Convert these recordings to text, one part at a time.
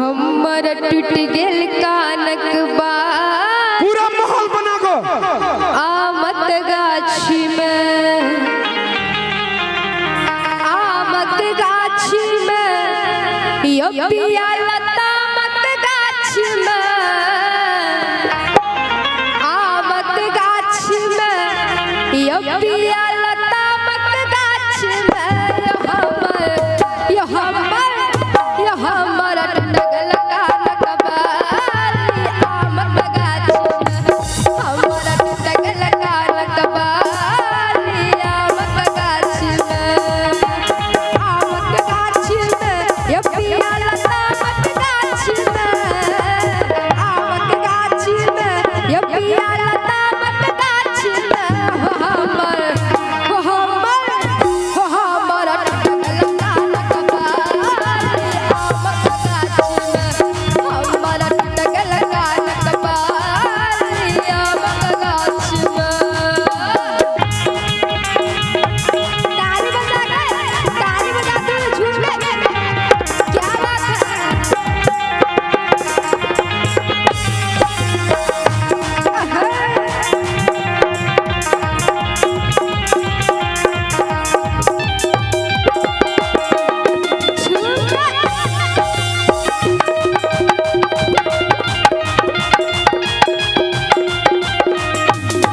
हमर टूट गेल कानक बार पूरा माहौल बना को आमत गाछी में यो पिया लता मत गाछी में आमत गाछी में यो पिया लता मत गाछी में यो हमर टगल कानक बारी आमत गाछी में हमर टगल कानक बारी आमत गाछी में यो पिया लता मत गाछी में आमत गाछी में यो पिया लता मत गाछी में हमर टगल कानक बारी आमत गाछी में हमर टगल कानक बारी आमत गाछी में ताली बजाते हुए झूम ले क्या बात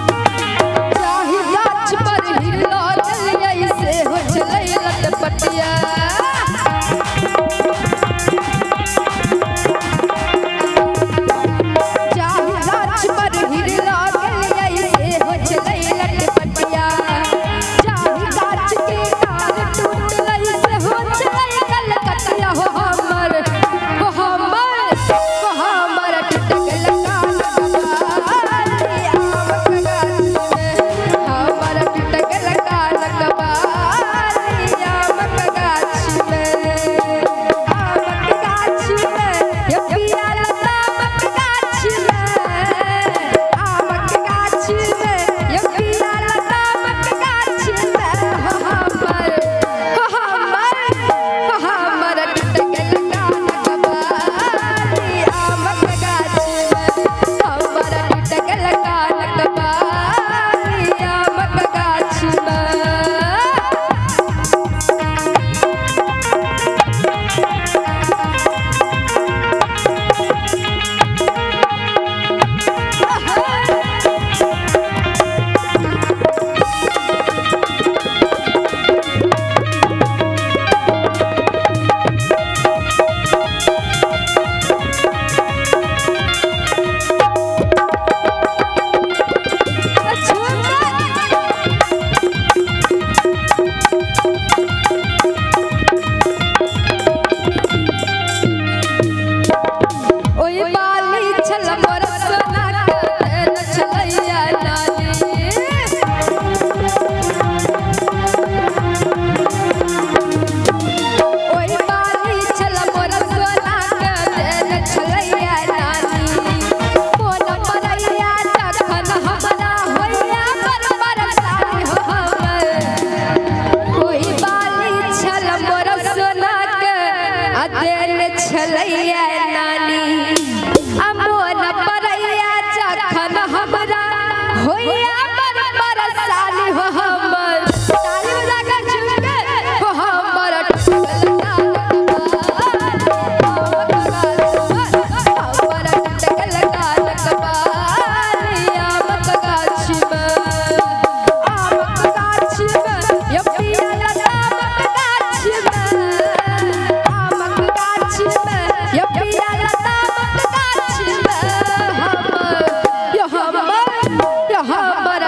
चाही गाछ पर हिलो चलिए से हो चलै लटपटिया चाही गाछ पर हिलो चलिए से हो चलै लटपटिया चाही गाछ के डाल टूटलै से हो चलै कलकतिया हो हमर टगल कानक बारी आमत गाछी में हमर टगल कानक बारी आमत गाछी में यो पिया लता मत गाछी में आमत गाछी में यो पिया लता मत गाछी में हमर टगल कानक बारी आमत गाछी में हमर टगल कानक बारी आमत गाछी में ओए बाली छल मोर सोना के छलैया नानी ओए बाली छल मोर सोना के छलैया नानी कोन परैया जखन हमरा होइया बरसाई हो हमर ओए बाली छल मोर सोना के अदेन छलैया नानी अमोन परैया जखन हमरा होइया बरसाली हो हमर ताली बजा के झूम के हो हमर टगल कानक बारी आमत गाछी में आमत गाछी में यो पिया लता मत गाछी में आमत गाछी में यो पिया लता मत गाछी में हमर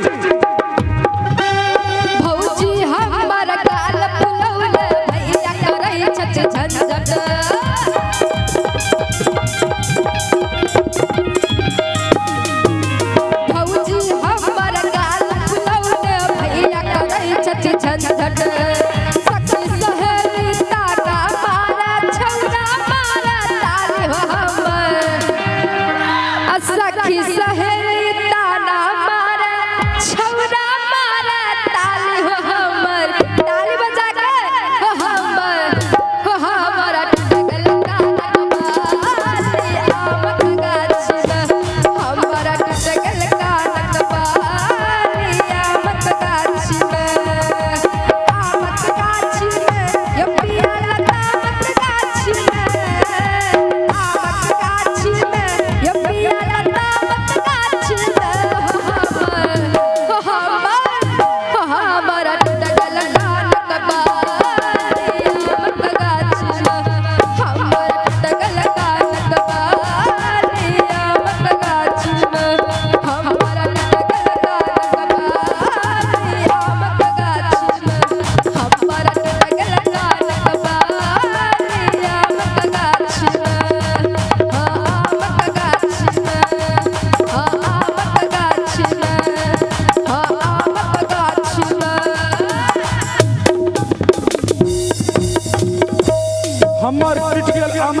चाची